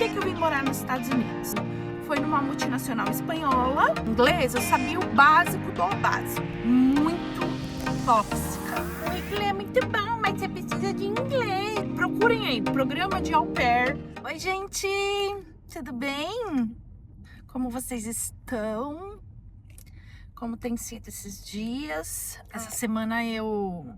que eu vim morar nos Estados Unidos? Foi numa multinacional espanhola. Inglês, eu sabia o básico do básico. Muito tóxica. O inglês é muito bom, mas você precisa de inglês. Procurem aí, programa de au pair. Oi, gente! Tudo bem? Como vocês estão? Como tem sido esses dias? Essa semana eu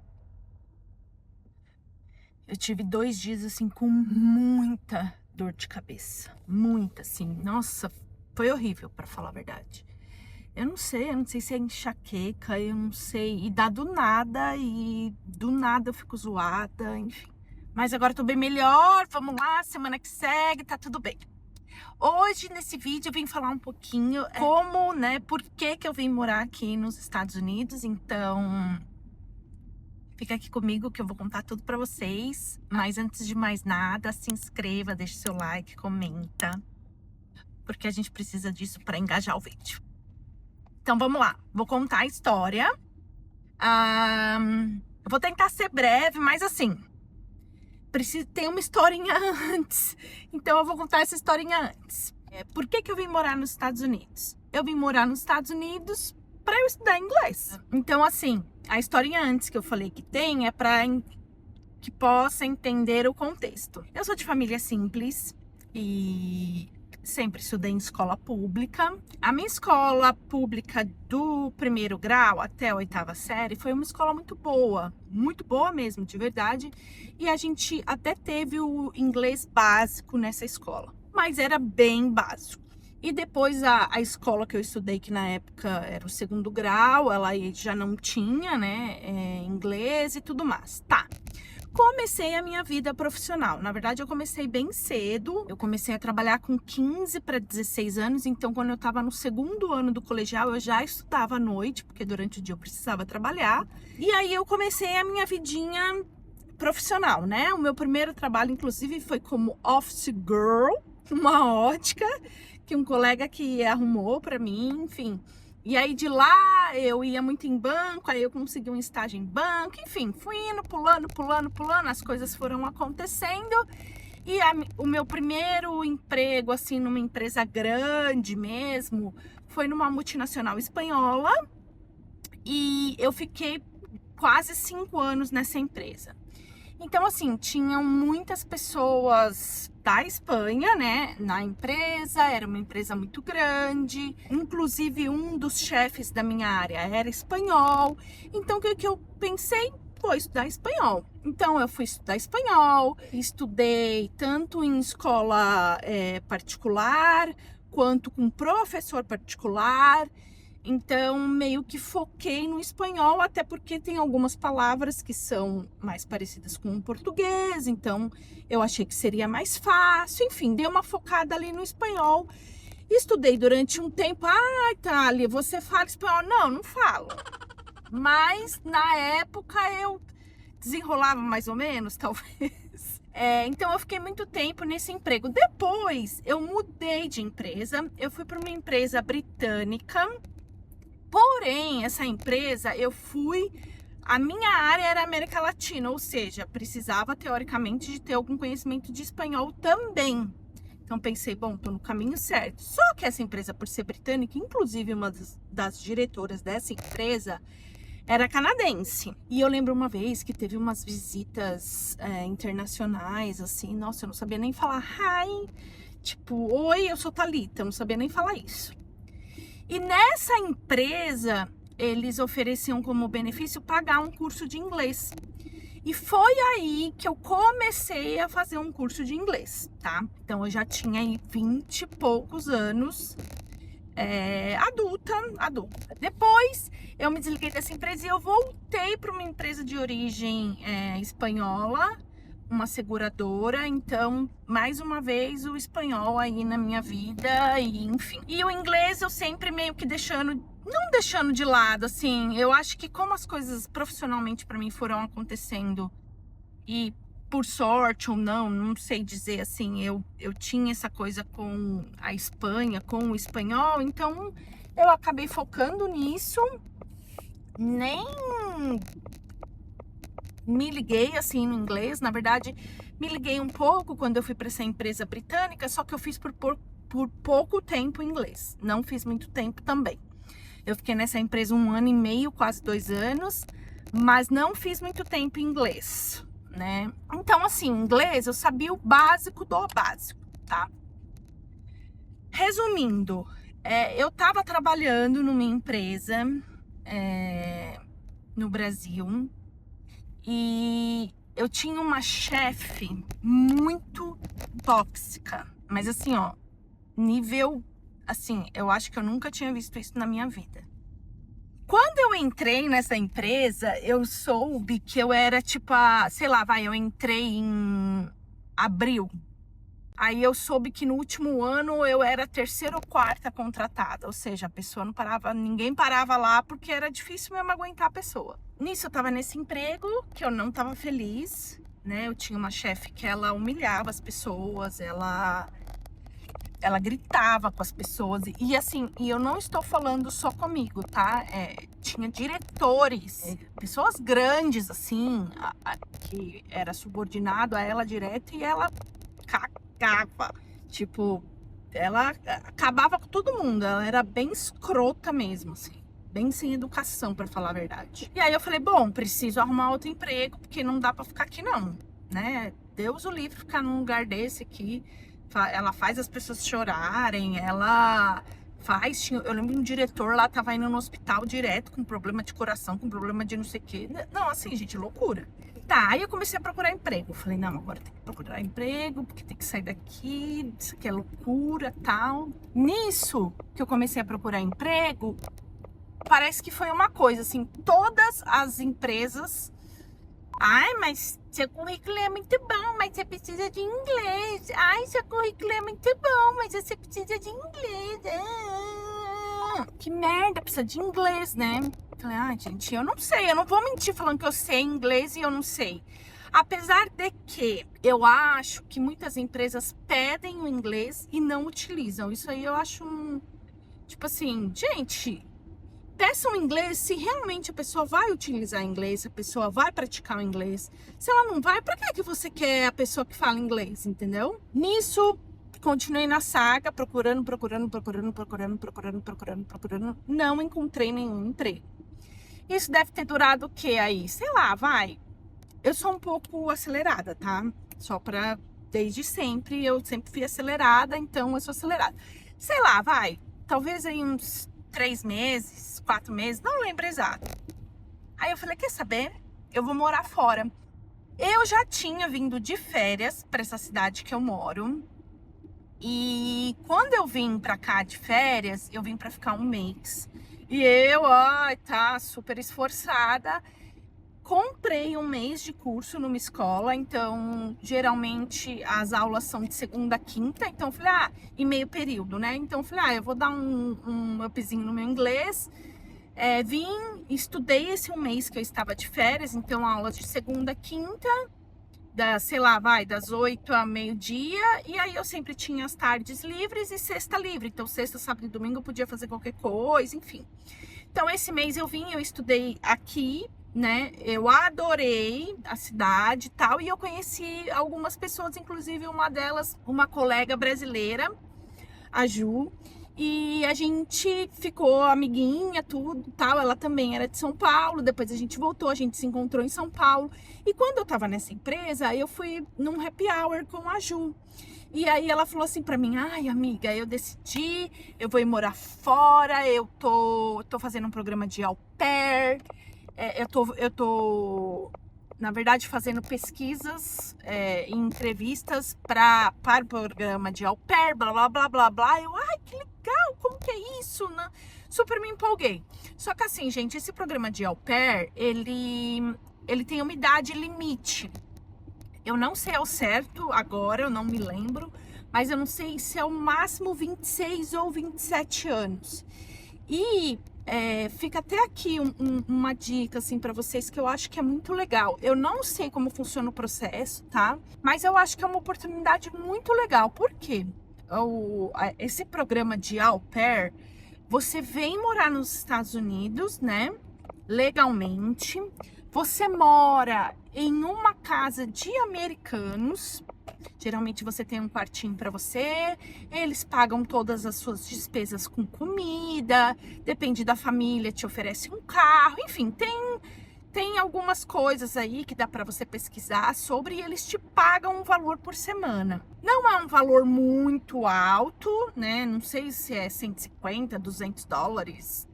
tive 2 dias assim com muita dor de cabeça. Muita, assim. Nossa, foi horrível, pra falar a verdade. Eu não sei se é enxaqueca, eu não sei. E dá do nada eu fico zoada, enfim. Mas agora eu tô bem melhor, vamos lá, semana que segue, tá tudo bem. Hoje, nesse vídeo, eu vim falar um pouquinho como, né, por que eu vim morar aqui nos Estados Unidos. Então, fica aqui comigo que eu vou contar tudo pra vocês. Mas antes de mais nada, se inscreva, deixe seu like, comenta. Porque a gente precisa disso pra engajar o vídeo. Então, vamos lá. Vou contar a história. Eu vou tentar ser breve, mas assim, preciso ter uma historinha antes. Então eu vou contar essa historinha antes. Por que eu vim morar nos Estados Unidos? Eu vim morar nos Estados Unidos para eu estudar inglês. Então, assim, a historinha antes que eu falei que tem é para que possa entender o contexto. Eu sou de família simples e sempre estudei em escola pública. A minha escola pública do 1º grau até a 8ª série foi uma escola muito boa mesmo, de verdade. E a gente até teve o inglês básico nessa escola, mas era bem básico. E depois a escola que eu estudei, que na época era o 2º grau, ela já não tinha, né, inglês e tudo mais. Tá. Comecei a minha vida profissional. Na verdade, eu comecei bem cedo. Eu comecei a trabalhar com 15 para 16 anos. Então, quando eu estava no 2º ano do colegial, eu já estudava à noite, porque durante o dia eu precisava trabalhar. E aí, eu comecei a minha vidinha profissional, né? O meu primeiro trabalho, inclusive, foi como office girl, uma ótica, que um colega que arrumou para mim, enfim. E aí de lá eu ia muito em banco, aí eu consegui um estágio em banco, enfim, fui indo, pulando, as coisas foram acontecendo. E o meu primeiro emprego, assim, numa empresa grande mesmo, foi numa multinacional espanhola. E eu fiquei quase 5 anos nessa empresa. Então, assim, tinham muitas pessoas da Espanha, né, na empresa. Era uma empresa muito grande. Inclusive, um dos chefes da minha área era espanhol. Então, o que eu pensei? Vou estudar espanhol. Então, eu fui estudar espanhol. Estudei tanto em escola particular, quanto com professor particular. Então, meio que foquei no espanhol, até porque tem algumas palavras que são mais parecidas com o português, então eu achei que seria mais fácil. Enfim, dei uma focada ali no espanhol. Estudei durante um tempo. Ah, Thalia, você fala espanhol? Não, não falo. Mas, na época, eu desenrolava mais ou menos, talvez. Então, eu fiquei muito tempo nesse emprego. Depois, eu mudei de empresa. Eu fui para uma empresa britânica. Porém, essa empresa, a minha área era América Latina, ou seja, precisava teoricamente de ter algum conhecimento de espanhol também. Então pensei, bom, tô no caminho certo. Só que essa empresa, por ser britânica, inclusive uma das diretoras dessa empresa era canadense. E eu lembro uma vez que teve umas visitas internacionais, assim, nossa, eu não sabia nem falar hi, tipo, oi, eu sou Thalita, eu não sabia nem falar isso. E nessa empresa, eles ofereciam como benefício pagar um curso de inglês. E foi aí que eu comecei a fazer um curso de inglês, tá? Então, eu já tinha aí 20 e poucos anos, adulta. Depois, eu me desliguei dessa empresa e eu voltei para uma empresa de origem espanhola, uma seguradora. Então, mais uma vez, o espanhol aí na minha vida, e enfim. E o inglês eu sempre meio que não deixando de lado, assim. Eu acho que como as coisas profissionalmente para mim foram acontecendo, e por sorte ou não sei dizer, assim, eu tinha essa coisa com a Espanha, com o espanhol, então eu acabei focando nisso. Nem me liguei assim no inglês. Na verdade, Me liguei um pouco quando eu fui para essa empresa britânica, só que eu fiz por pouco tempo inglês. Não fiz muito tempo também. Eu fiquei nessa empresa 1 ano e meio, quase 2 anos, mas não fiz muito tempo em inglês, né? Então, assim, inglês eu sabia o básico do básico, tá? Resumindo, eu tava trabalhando numa empresa no Brasil e eu tinha uma chefe muito tóxica, mas assim, ó, nível, assim, eu acho que eu nunca tinha visto isso na minha vida. Quando eu entrei nessa empresa, eu soube que eu era tipo, sei lá, eu entrei em abril. Aí eu soube que no último ano eu era a 3ª ou 4ª contratada, ou seja, a pessoa não parava, ninguém parava lá porque era difícil mesmo aguentar a pessoa. Nisso eu tava nesse emprego que eu não tava feliz, né? Eu tinha uma chefe que ela humilhava as pessoas, ela gritava com as pessoas. E assim, e eu não estou falando só comigo, tá? Tinha diretores, pessoas grandes, assim, que era subordinado a ela direto e ela cagava. Tipo, ela acabava com todo mundo. Ela era bem escrota mesmo, assim. Bem sem educação, pra falar a verdade. E aí eu falei, bom, preciso arrumar outro emprego, porque não dá pra ficar aqui não, né? Deus o livre ficar num lugar desse aqui. Ela faz as pessoas chorarem, ela faz... Eu lembro um diretor lá, tava indo no hospital direto com problema de coração, com problema de não sei o quê. Não, assim, gente, loucura. Tá, aí eu comecei a procurar emprego. Falei, não, agora tem que procurar emprego, porque tem que sair daqui, isso aqui é loucura, tal. Nisso que eu comecei a procurar emprego, parece que foi uma coisa, assim, todas as empresas... Ai, mas seu currículo é muito bom, mas você precisa de inglês. Ai, seu currículo é muito bom, mas você precisa de inglês. Que merda, precisa de inglês, né? Falei, ai, gente, eu não sei, eu não vou mentir falando que eu sei inglês e eu não sei. Apesar de que eu acho que muitas empresas pedem o inglês e não utilizam. Isso aí eu acho tipo assim, gente... Peçam inglês se realmente a pessoa vai utilizar inglês, se a pessoa vai praticar o inglês. Se ela não vai, pra que você quer a pessoa que fala inglês, entendeu? Nisso, continuei na saga, procurando. Não encontrei nenhum emprego. Isso deve ter durado o quê aí? Sei lá, eu sou um pouco acelerada, tá? Desde sempre, eu sempre fui acelerada, então eu sou acelerada. Sei lá, talvez aí uns 3 meses, 4 meses, não lembro exato. Aí eu falei, quer saber? Eu vou morar fora. Eu já tinha vindo de férias para essa cidade que eu moro. E quando eu vim pra cá de férias, eu vim pra ficar 1 mês. E eu, tá super esforçada. Comprei 1 mês de curso numa escola, então geralmente as aulas são de segunda a quinta, então eu falei, em meio período, né? Então eu falei, eu vou dar um upzinho no meu inglês. Vim, estudei esse 1 mês que eu estava de férias, então aulas de segunda a quinta, das 8 a meio-dia, e aí eu sempre tinha as tardes livres e sexta livre, então sexta, sábado e domingo eu podia fazer qualquer coisa, enfim. Então esse mês eu estudei aqui, né? Eu adorei a cidade e tal, e eu conheci algumas pessoas, inclusive uma delas, uma colega brasileira, a Ju, e a gente ficou amiguinha, tudo, tal. Ela também era de São Paulo, depois a gente voltou, a gente se encontrou em São Paulo. E quando eu tava nessa empresa, eu fui num happy hour com a Ju. E aí ela falou assim pra mim, ai amiga, eu decidi, eu vou ir morar fora, eu tô fazendo um programa de au pair, eu tô, na verdade, fazendo pesquisas e entrevistas para o programa de au pair, blá, blá, blá, blá, blá. Eu, ai, que legal, como que é isso, né? Super me empolguei. Só que assim, gente, esse programa de au pair, ele tem uma idade limite. Eu não sei ao certo agora, eu não me lembro, mas eu não sei se é o máximo 26 ou 27 anos. E fica até aqui uma dica assim para vocês que eu acho que é muito legal. Eu não sei como funciona o processo, tá? Mas eu acho que é uma oportunidade muito legal. Por quê? Esse programa de au pair, você vem morar nos Estados Unidos, né? Legalmente. Você mora em uma casa de americanos. Geralmente você tem um quartinho para você, eles pagam todas as suas despesas com comida, depende da família, te oferece um carro, enfim, tem algumas coisas aí que dá para você pesquisar sobre e eles te pagam um valor por semana. Não é um valor muito alto, né? Não sei se é 150, 200 dólares,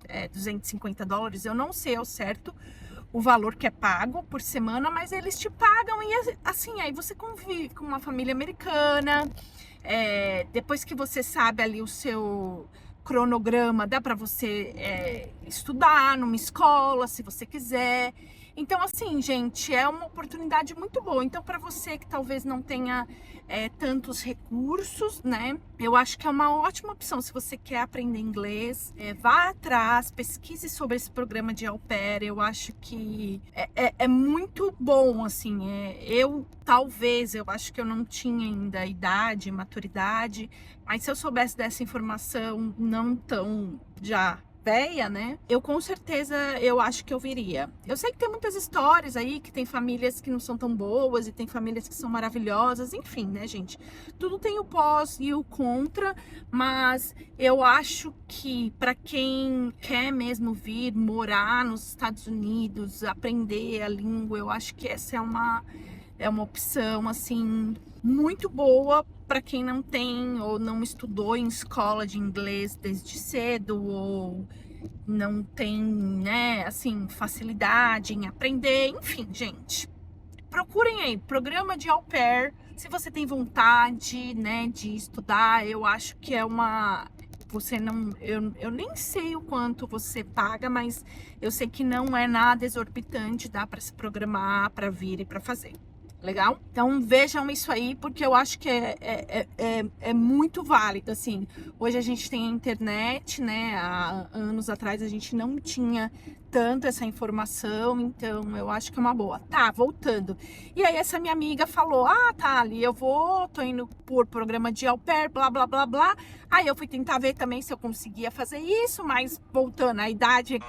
$250, eu não sei ao certo o valor que é pago por semana, mas eles te pagam e assim, aí você convive com uma família americana, depois que você sabe ali o seu cronograma, dá para você estudar numa escola, se você quiser. Então, assim, gente, é uma oportunidade muito boa. Então, para você que talvez não tenha tantos recursos, né? Eu acho que é uma ótima opção. Se você quer aprender inglês, vá atrás, pesquise sobre esse programa de au pair. Eu acho que é muito bom, assim. Eu acho que eu não tinha ainda idade, maturidade, mas se eu soubesse dessa informação não tão já véia, né? Eu com certeza, eu acho que eu viria. Eu sei que tem muitas histórias aí, que tem famílias que não são tão boas e tem famílias que são maravilhosas, enfim, né, gente? Tudo tem o pós e o contra, mas eu acho que para quem quer mesmo vir morar nos Estados Unidos, aprender a língua, eu acho que essa é uma opção, assim, muito boa para quem não tem ou não estudou em escola de inglês desde cedo ou não tem, né, assim, facilidade em aprender. Enfim, gente, procurem aí, programa de au pair. Se você tem vontade, né, de estudar, eu acho que é uma... Você não... Eu nem sei o quanto você paga, mas eu sei que não é nada exorbitante, dá para se programar, para vir e para fazer. Legal? Então vejam isso aí, porque eu acho que é muito válido, assim. Hoje a gente tem a internet, né? Há anos atrás a gente não tinha tanto essa informação, então eu acho que é uma boa. Tá, voltando. E aí essa minha amiga falou, Thali, tô indo por programa de au pair, blá, blá, blá, blá. Aí eu fui tentar ver também se eu conseguia fazer isso, mas voltando, a idade,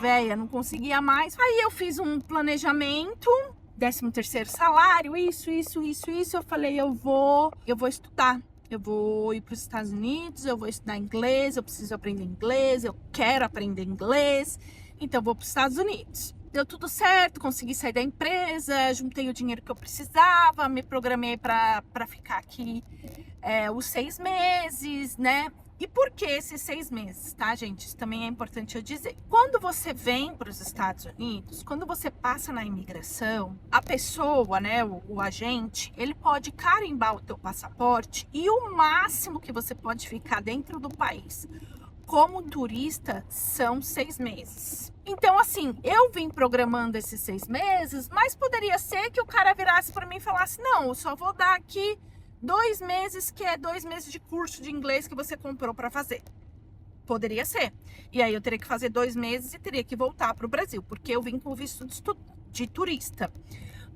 véia, não conseguia mais. Aí eu fiz um planejamento, 13º salário, isso. Eu falei, eu vou estudar. Eu vou ir para os Estados Unidos, eu vou estudar inglês, eu preciso aprender inglês, eu quero aprender inglês, então eu vou para os Estados Unidos. Deu tudo certo, consegui sair da empresa, juntei o dinheiro que eu precisava, me programei para ficar aqui os 6 meses, né? E por que esses 6 meses, tá, gente? Isso também é importante eu dizer. Quando você vem para os Estados Unidos, quando você passa na imigração, a pessoa, né, o agente, ele pode carimbar o teu passaporte e o máximo que você pode ficar dentro do país como turista são 6 meses. Então, assim, eu vim programando esses 6 meses, mas poderia ser que o cara virasse para mim e falasse, não, eu só vou dar aqui 2 meses, que é 2 meses de curso de inglês que você comprou para fazer. Poderia ser. E aí eu teria que fazer 2 meses e teria que voltar para o Brasil, porque eu vim com visto de turista.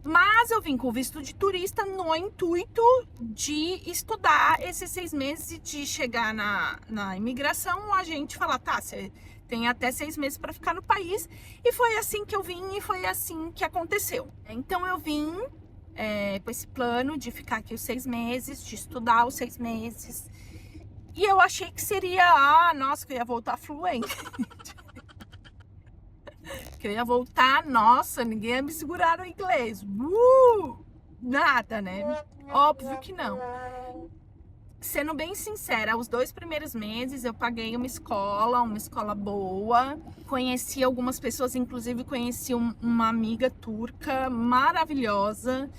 Mas eu vim com visto de turista no intuito de estudar esses 6 meses e de chegar na imigração, a gente falar, tá, você tem até 6 meses para ficar no país. E foi assim que eu vim e foi assim que aconteceu. Então eu vim com esse plano de ficar aqui os 6 meses, de estudar os 6 meses. E eu achei que seria, nossa, que eu ia voltar fluente. Que eu ia voltar, nossa, ninguém ia me segurar no inglês. Nada, né? Óbvio que não. Sendo bem sincera, os 2 primeiros meses eu paguei uma escola boa. Conheci algumas pessoas, inclusive conheci uma amiga turca maravilhosa.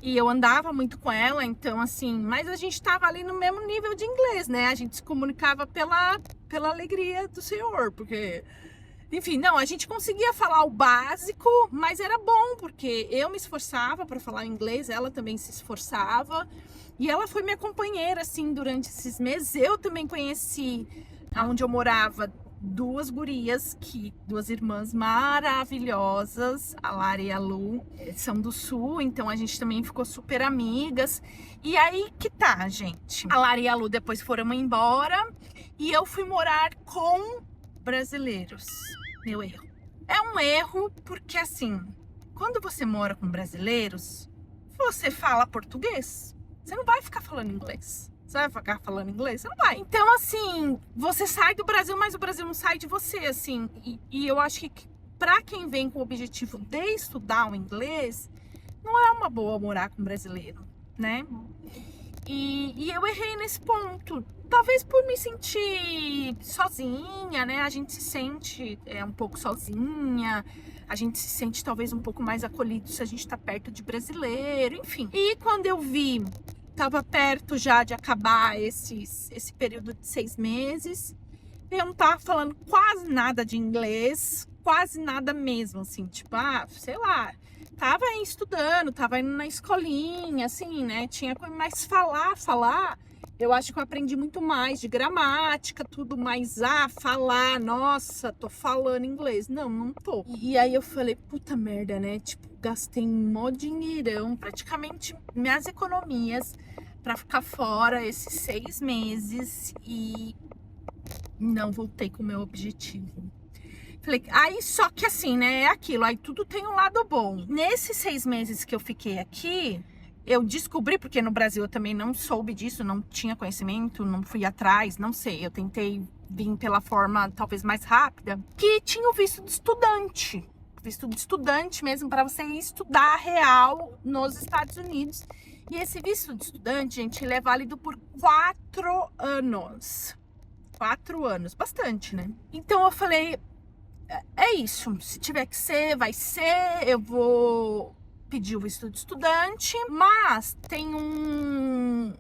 E eu andava muito com ela, então assim, mas a gente tava ali no mesmo nível de inglês, né? A gente se comunicava pela alegria do Senhor, porque... Enfim, não, a gente conseguia falar o básico, mas era bom, porque eu me esforçava para falar inglês, ela também se esforçava. E ela foi minha companheira, assim, durante esses meses. Eu também conheci, onde eu morava, 2 gurias, 2 irmãs maravilhosas, a Lara e a Lu, são do Sul, então a gente também ficou super amigas. E aí que tá, gente. A Lara e a Lu depois foram embora e eu fui morar com brasileiros. Meu erro. É um erro porque, assim, quando você mora com brasileiros, você fala português. Você não vai ficar falando inglês. Você vai ficar falando inglês? Você não vai. Então, assim, você sai do Brasil, mas o Brasil não sai de você, assim. E eu acho que pra quem vem com o objetivo de estudar o inglês, não é uma boa morar com brasileiro, né? E eu errei nesse ponto. Talvez por me sentir sozinha, né? A gente se sente um pouco sozinha. A gente se sente talvez um pouco mais acolhido se a gente tá perto de brasileiro, enfim. E quando eu vi, tava perto já de acabar esse período de 6 meses. Eu não tava falando quase nada de inglês, quase nada mesmo, assim, tipo, sei lá, tava estudando, tava indo na escolinha, assim, né, tinha coisa, mas falar, eu acho que eu aprendi muito mais de gramática, tudo mais, falar, nossa, tô falando inglês, não tô. E aí eu falei, puta merda, né, tipo, gastei mó dinheirão, praticamente minhas economias pra ficar fora esses 6 meses e não voltei com o meu objetivo. Falei, aí só que assim, né, é aquilo, aí tudo tem um lado bom. Nesses 6 meses que eu fiquei aqui, eu descobri, porque no Brasil eu também não soube disso, não tinha conhecimento, não fui atrás, não sei, eu tentei vir pela forma talvez mais rápida, que tinha o visto de estudante. Visto de estudante mesmo, para você ir estudar real nos Estados Unidos. E esse visto de estudante, gente, ele é válido por 4 anos. 4 anos, bastante, né? Então eu falei, é isso, se tiver que ser, vai ser, eu vou pedir o visto de estudante, mas tem um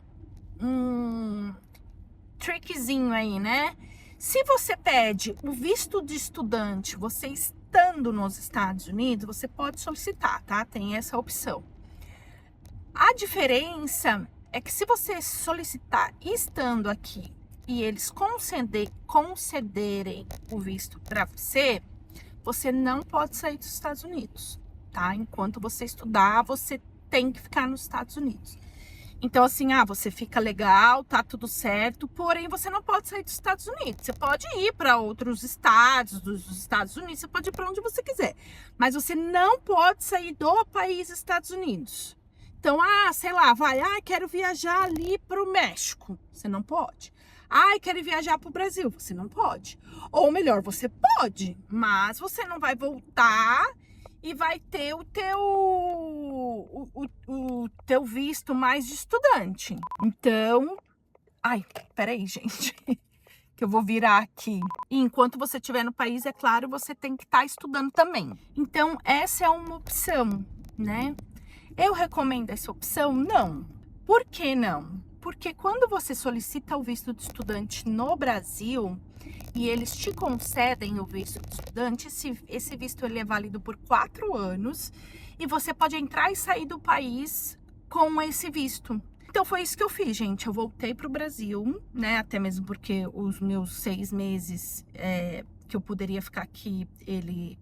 trickzinho aí, né? Se você pede o visto de estudante, você estando nos Estados Unidos, você pode solicitar, tá? Tem essa opção. A diferença é que se você solicitar estando aqui e eles concederem o visto para você, você não pode sair dos Estados Unidos, tá? Enquanto você estudar, você tem que ficar nos Estados Unidos. Então, assim, você fica legal, tá tudo certo, porém você não pode sair dos Estados Unidos. Você pode ir para outros estados dos Estados Unidos, você pode ir para onde você quiser, mas você não pode sair do país Estados Unidos. Então, sei lá, quero viajar ali para o México. Você não pode. Quero viajar para o Brasil. Você não pode. Ou melhor, você pode, mas você não vai voltar e vai ter o teu visto mais de estudante. Então, peraí, gente, que eu vou virar aqui. E enquanto você estiver no país, é claro, você tem que estar estudando também. Então, essa é uma opção, né? Eu recomendo essa opção? Não. Por que não? Porque quando você solicita o visto de estudante no Brasil e eles te concedem o visto de estudante, esse visto ele é válido por 4 anos e você pode entrar e sair do país com esse visto. Então foi isso que eu fiz, gente. Eu voltei para o Brasil, né? Até mesmo porque os meus 6 meses que eu poderia ficar aqui, ele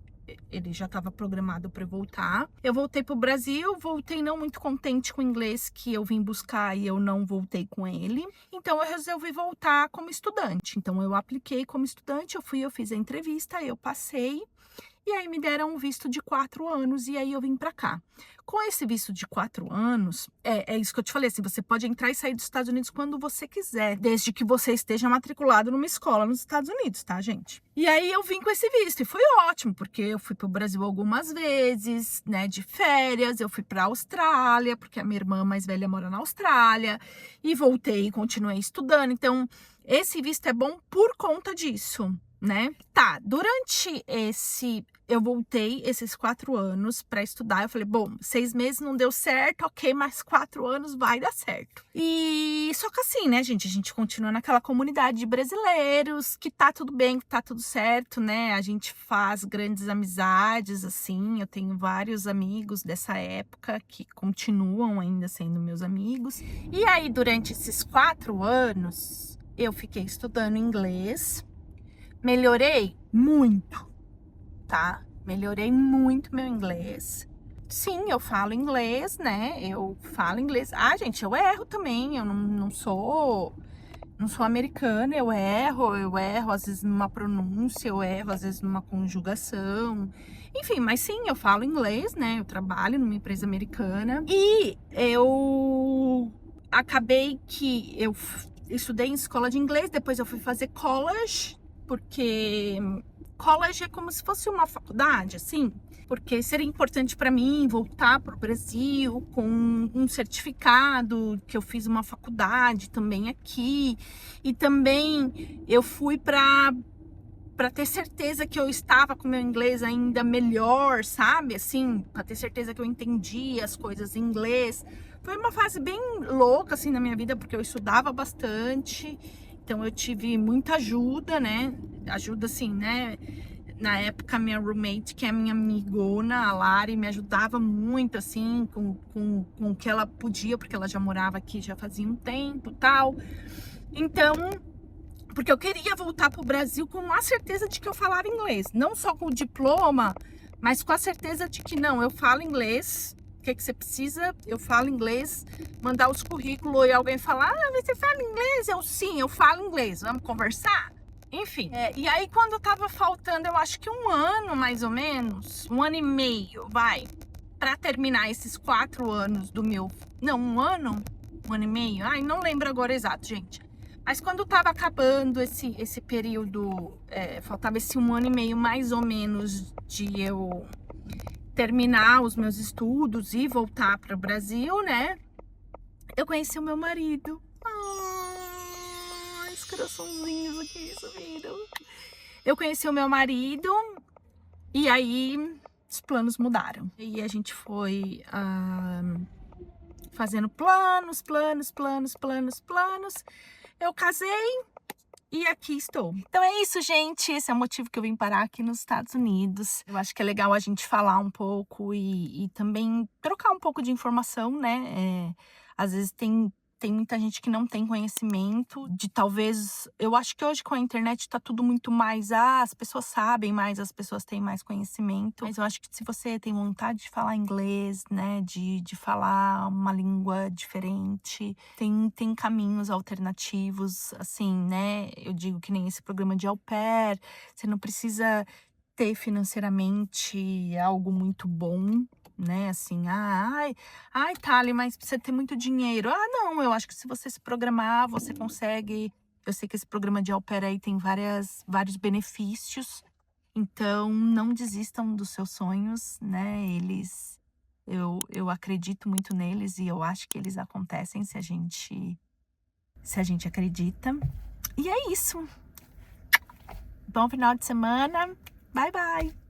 já estava programado para voltar. Eu voltei pro Brasil, voltei não muito contente com o inglês que eu vim buscar e eu não voltei com ele. Então eu resolvi voltar como estudante. Então eu apliquei como estudante, eu fiz a entrevista, eu passei. E aí me deram um visto de 4 anos e aí eu vim pra cá. Com esse visto de 4 anos, é isso que eu te falei, assim, você pode entrar e sair dos Estados Unidos quando você quiser, desde que você esteja matriculado numa escola nos Estados Unidos, tá, gente? E aí eu vim com esse visto e foi ótimo, porque eu fui pro Brasil algumas vezes, né, de férias, eu fui pra Austrália, porque a minha irmã mais velha mora na Austrália, e voltei e continuei estudando, então esse visto é bom por conta disso, né? Tá, durante eu voltei esses 4 anos para estudar, eu falei, bom, 6 meses não deu certo, ok, mas 4 anos vai dar certo. E só que assim, né, gente, a gente continua naquela comunidade de brasileiros, que tá tudo bem, que tá tudo certo, né, a gente faz grandes amizades, assim, eu tenho vários amigos dessa época que continuam ainda sendo meus amigos. E aí, durante esses 4 anos, eu fiquei estudando inglês, melhorei muito, tá? Melhorei muito meu inglês. Sim, eu falo inglês, né? Eu falo inglês. Gente, eu erro também. Eu não sou não sou americana, eu erro às vezes numa pronúncia, eu erro às vezes numa conjugação. Enfim, mas sim, eu falo inglês, né? Eu trabalho numa empresa americana e eu acabei que eu estudei em escola de inglês, depois eu fui fazer college, porque college é como se fosse uma faculdade, assim, porque seria importante para mim voltar para o Brasil com um certificado que eu fiz uma faculdade também aqui, e também eu fui para ter certeza que eu estava com meu inglês ainda melhor, sabe? Assim, para ter certeza que eu entendia as coisas em inglês. Foi uma fase bem louca assim na minha vida, porque eu estudava bastante. Então eu tive muita ajuda, né? Ajuda assim, né? Na época, minha roommate, que é minha amigona, a Lari, me ajudava muito, assim, com o que ela podia, porque ela já morava aqui já fazia um tempo e tal. Então, porque eu queria voltar pro Brasil com a certeza de que eu falava inglês. Não só com o diploma, mas com a certeza de que, não, eu falo inglês. O que você precisa? Eu falo inglês. Mandar os currículos e alguém falar, você fala inglês? Eu, sim, eu falo inglês. Vamos conversar? Enfim, e aí quando tava faltando, eu acho que um ano mais ou menos, um ano e meio, vai, pra terminar esses 4 anos do meu... Não, um ano e meio? Ai, não lembro agora exato, gente. Mas quando tava acabando esse período, faltava esse um ano e meio mais ou menos de eu terminar os meus estudos e voltar para o Brasil, né? Eu conheci o meu marido. Ai, os coraçãozinhos aqui subiram. Eu conheci o meu marido e aí os planos mudaram. E a gente foi fazendo planos. Eu casei e aqui estou. Então é isso, gente. Esse é o motivo que eu vim parar aqui nos Estados Unidos. Eu acho que é legal a gente falar um pouco e também trocar um pouco de informação, né? Às vezes tem muita gente que não tem conhecimento de talvez... Eu acho que hoje com a internet tá tudo muito mais... as pessoas sabem mais, as pessoas têm mais conhecimento. Mas eu acho que se você tem vontade de falar inglês, né? De falar uma língua diferente, tem caminhos alternativos, assim, né? Eu digo que nem esse programa de au pair. Você não precisa ter financeiramente algo muito bom, né? Assim, ai, Thali, mas precisa ter muito dinheiro. Não, eu acho que se você se programar, você consegue. Eu sei que esse programa de au pair aí tem vários benefícios. Então, não desistam dos seus sonhos, né? Eu acredito muito neles e eu acho que eles acontecem se a gente acredita. E é isso. Bom final de semana. Bye, bye.